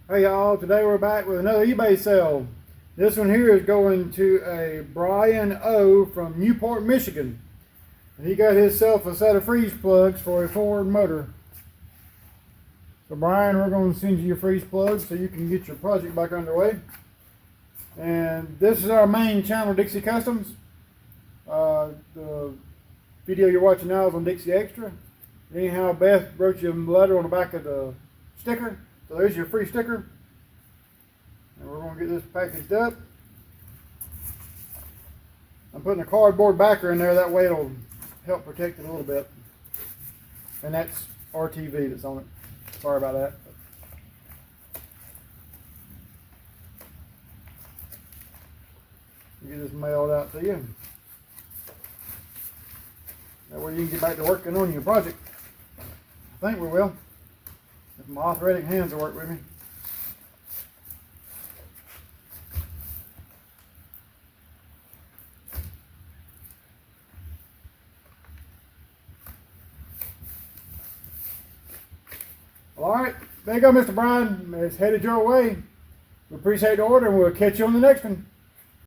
Hey y'all, today we're back with another eBay sale. This one here is going to a Brian O from Newport, Michigan. And he got himself a set of freeze plugs for a Ford motor. So Brian, we're going to send you your freeze plugs so you can get your project back underway. And this is our main channel, Dixie Customs. The video you're watching now is on Dixie Extra. Anyhow, Beth wrote you a letter on the back of the sticker. So there's your free sticker. And we're going to get this packaged up. I'm putting a cardboard backer in there, that way it'll help protect it a little bit. And that's RTV that's on it. Sorry about that. Get this mailed out to you. That way you can get back to working on your project. I think we will. If my arthritic hands will work with me. Alright, there you go, Mr. Brian. It's headed your way. We appreciate the order and we'll catch you on the next one.